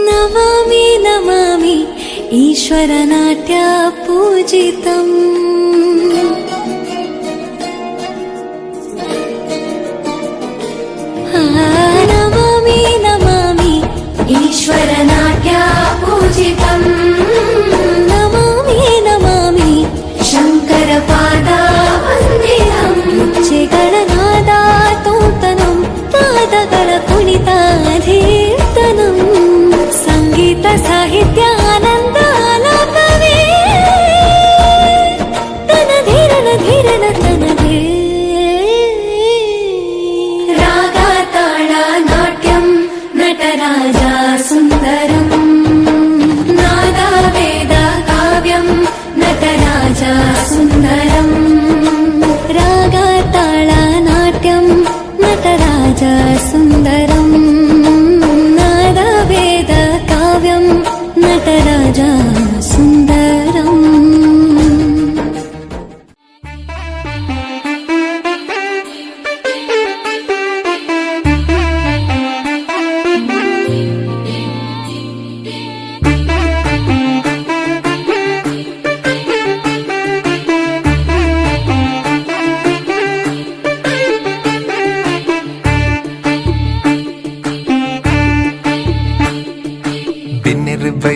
नमामि नमामि ईश्वरनाट्य पूजितम् नमामि नमामि ईश्वरनाट्य पूजितम् नमामि नमामि शङ्करपादावन्दितम् उच्चगणनादा तोतनं पादಗಳ ಕುಣಿತಾಧೀರ್ತನಂ ಸಂಗೀತ ಸಾಹಿತ್ಯ ಆನಂದ ಆಲಾಪವೇ ತನಧೀರನ ಧೀರನ ತನದೇ ರಾಗ ತಾಳ ನಾಟ್ಯಂ ನಟರಾಜ ಸುಂದರಂ ನಾದ ವೇದ ಕಾವ್ಯಂ ನಟರಾಜ ಸುಂದರಂ ರಾಗ ತಾಳ ನಾಟ್ಯಂ ನಟರಾಜ ಸುಂದರಂ ನಾದ ವೇದ ಕಾವ್ಯಂ ನಟರಾಜ ಸುಂದರಂ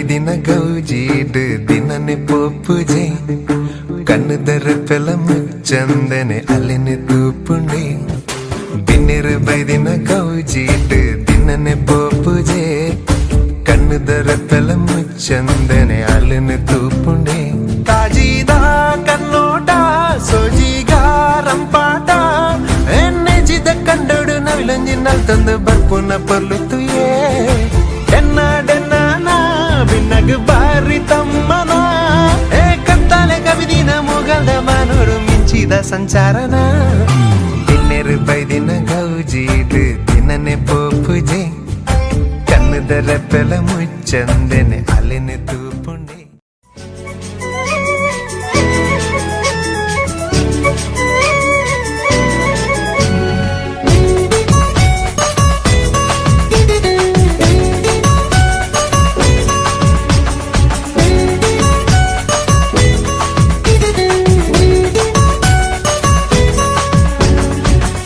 ದಿನ ಗೌಜೀಡ್ ದಿನನೆ ಪೋಪುಜೆ ಕಣ್ಣುದರ ಪೆಲ ಮುಚ್ಚಂದನೆ ಅಲ್ಲಿನ ತೂಪುಂಡೆ ಬಿನ್ನಿರು ಬೈದಿನ ಗೌಜೀಡ್ ದಿನನೆ ಪೋಪುಜೆ ಕಣ್ಣುದರ ಪೆಲ ಮುಚ್ಚಂದನೆ ಅಲ್ಲಿನ ತೂಪುಂಡೆ ತಾಜೀದ ಕನ್ನೋಟ ಸೋಜಿಗ ರಂಪಾಟ ಎನ್ನೆಜಿದ ಕಂಡೋಡು ನವಿಲಂಜಿನಲ್ ತಂದು ಬರ್ಪುನ ಪರ್ಲುತ್ತುಯೇ ಡೆನ್ನ ಬಿನ್ನಗ ಬಾರಿ ತಮ್ಮನ ಏ ಕತ್ತಲೆ ಕವಿದಿನ ಮುಗಲ್ದ ಮಾನೂರು ಮಿಂಚಿದ ಸಂಚಾರನ ದಿನ್ನೆರು ಬೈದಿನ ಗೌಜೀಡ್ ದಿನನೆ ಪೋಪುಜೆ ಕಣ್ಣುದರ ಪೆಲ ಮುಚ್ಚಂದೆನೆ ಅಲ್ಲಿನ ತೂಪುಂಡೆ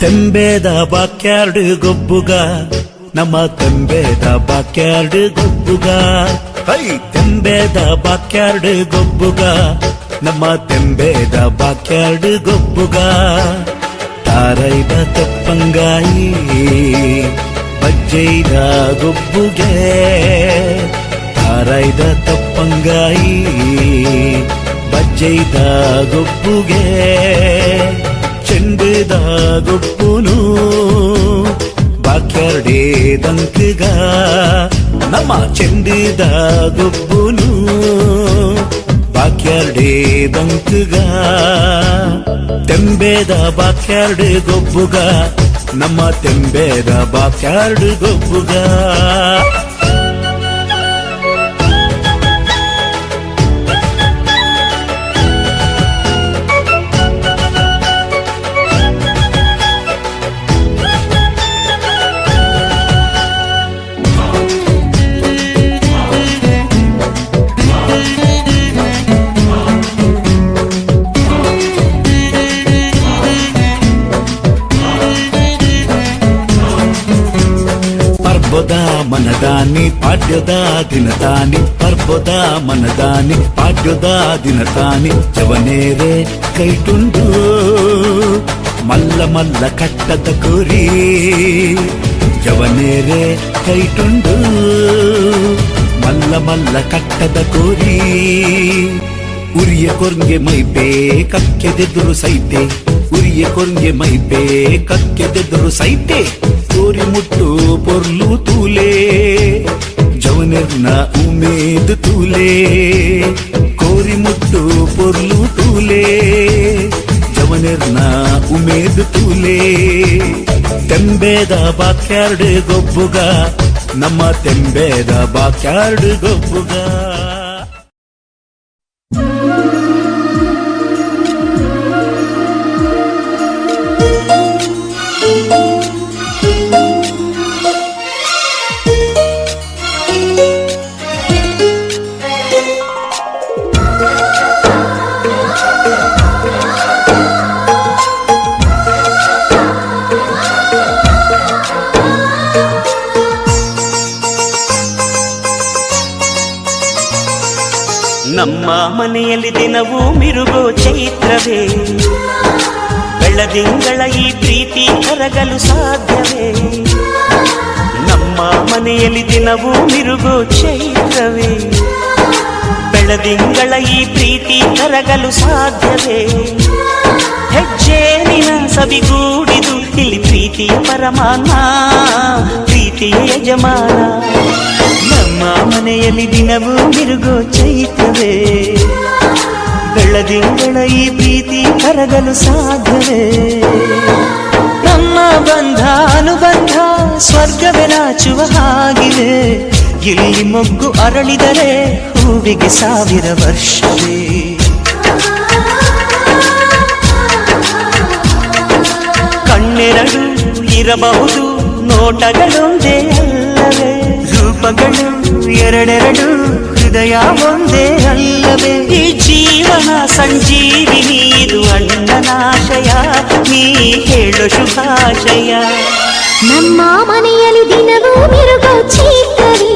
ತೆಂಬೇದ ಬಾಕ್ಯಾರ್ಡ್ ಗೊಬ್ಬುಗ ನಮ್ಮ ತೆಂಬೇದ ಬಾಕ್ಯಾರ್ಡ್ ಗೊಬ್ಬುಗ ಹೈ ತೆಂಬೇದ ಬಾಕ್ಯಾರ್ಡ್ ಗೊಬ್ಬುಗ ನಮ್ಮ ತೆಂಬೇದ ಬಾಕ್ಯಾರ್ಡ್ ಗೊಬ್ಬುಗ ತಾರೈದ ತಪ್ಪಂಗಾಯಿ ಬಜ್ಜೈದ ಗೊಬ್ಬುಗೆ ತಾರೈದ ತಪ್ಪಂಗಾಯಿ ಬಜ್ಜೈದ ಗೊಬ್ಬುಗೆ ಚೆಂಡದ ಗೊಬ್ಬುನು ಬಾಕ್ಯಾರ್ಡೇ ದಂಕಗ ನಮ್ಮ ಚೆಂಡದ ಗೊಬ್ಬುನು ಬಾಕ್ಯಾರ್ಡೇ ದಂಕಗ ತೆಂಬೇದ ಬಾಕ್ಯಾರ್ಡ್ ಗೊಬ್ಬುಗ ನಮ್ಮ ತೆಂಬೇದ ಬಾಕ್ಯಾರ್ಡ್ ಗೊಬ್ಬುಗ ಪರ್ಬದ ಮನದಾನಿ ಪಾಡ್ಯದ ದಿನದಾನಿ ಪರ್ಬದ ಮನದಾನಿ ಪಾಡ್ಯದ ದಿನದಾನಿ ಜವನೇರೆ ಕೈಟುಂಡು ಮಲ್ಲ ಮಲ್ಲ ಕಟ್ಟದ ಕುರಿ ಜವನೇರೆ ಕೈಟುಂಡು ಮಲ್ಲ ಮಲ್ಲ ಕಟ್ಟದ ಕುರಿ ಉರಿಯ ಕೊರ್ಗೆ ಮೈಪೇ ಕಕ್ಕೆದೆದುರು ಸೈತೆ ಉರಿಯ ಕೊರ್ಗೆ ಮೈಪೇ ಕಕ್ಕೆದೆದುರು ಸೈತೆ ಕೋರಿ ಮುಟ್ಟು ಪೊರ್ಲು ತೂಲೆ ಜವನೆರ್ನ ಉಮೇದ್ ತೂಲೆ ಕೋರಿ ಮುಟ್ಟು ಪೊರ್ಲು ತೂಲೆ ಜವನೆರ್ನ ಉಮೇದ್ ತೂಲೆ ತೆಂಬೇದ ಬಾಕ್ಯಾರ್ಡ್ ಗೊಬ್ಬುಗ ನಮ್ಮ ತೆಂಬೇದ ಬಾಕ್ಯಾರ್ಡ್ ಗೊಬ್ಬುಗ ನಮ್ಮ ಮನೆಯಲ್ಲಿ ದಿನವೂ ಮಿರುಗೋ ಚೈತ್ರವೇ ಬೆಳದಿಂಗಳ ಈ ಪ್ರೀತಿ ಕರಗಲು ಸಾಧ್ಯವೇ ನಮ್ಮ ಮನೆಯಲ್ಲಿ ದಿನವೂ ಮಿರುಗೋ ಚೈತ್ರವೇ ಬೆಳದಿಂಗಳ ಈ ಪ್ರೀತಿ ಕರಗಲು ಸಾಧ್ಯವೇ ಹೆಜ್ಜೇನಿನ ಸವಿಗೂಡಿದು ಇಲ್ಲಿ ಪ್ರೀತಿಯ ಪರಮಾನ ಪ್ರೀತಿಯ ಯಜಮಾನ ನಮ್ಮ ಮನೆಯಲ್ಲಿ ದಿನವೂ ಮಿರುಗೋ ಚೈತ್ರವೇ ಬೆಳದಿಂಗಳ ಈ ಪ್ರೀತಿ ಕರಗಲು ಸಾಧ್ಯವೇ ನಮ್ಮ ಬಂಧ ಅನುಬಂಧ ಸ್ವರ್ಗವೇ ನಾಚುವ ಹಾಗಿದೆ ಇಲ್ಲಿ ಮೊಗ್ಗು ಅರಳಿದರೆ ಹೂವಿಗೆ 1000 ವರ್ಷವೇ ಕಣ್ಣೆರಡು ಇರಬಹುದು ನೋಟಗಳೊಂದೇ ಅಲ್ಲವೇ ರೂಪಗಳು ಎರಡೆರಡು ಹೃದಯ ಒಂದೇ ಅಲ್ಲವೇ ಈ ಜೀವನ ಸಂಜೀವಿನಿ ಇದು ಅಣ್ಣನಾಶಯ ನೀ ಹೇಳು ಶುಭಾಶಯ ನಮ್ಮ ಮನೆಯಲ್ಲಿ ದಿನವೂ ಮಿರುಗೋ ಚೈತ್ರವೇ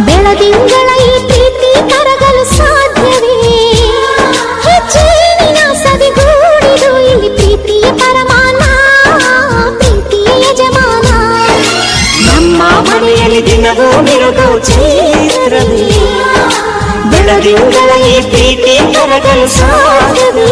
ಬೆಳದಿಂಗಳ ಈ ಪ್ರೀತಿ ಕರಗಲು ಸಾಧ್ಯವೇ ಹೆಜ್ಜೇನಿನ ಸವಿಗೂಡಿದು ಇಲ್ಲಿ ಪ್ರೀತಿಯ ಪರಮಾನ ಪ್ರೀತಿಯ ಯಜಮಾನ ನಮ್ಮ ಮನೆಯಲ್ಲಿ ದಿನವೂ ಮಿರುಗೋ ಚೈತ್ರವೇ ಬೆಳದಿಂಗಳ ಈ ಪ್ರೀತಿ ಕರಗಲು ಸಾಧ್ಯವೇ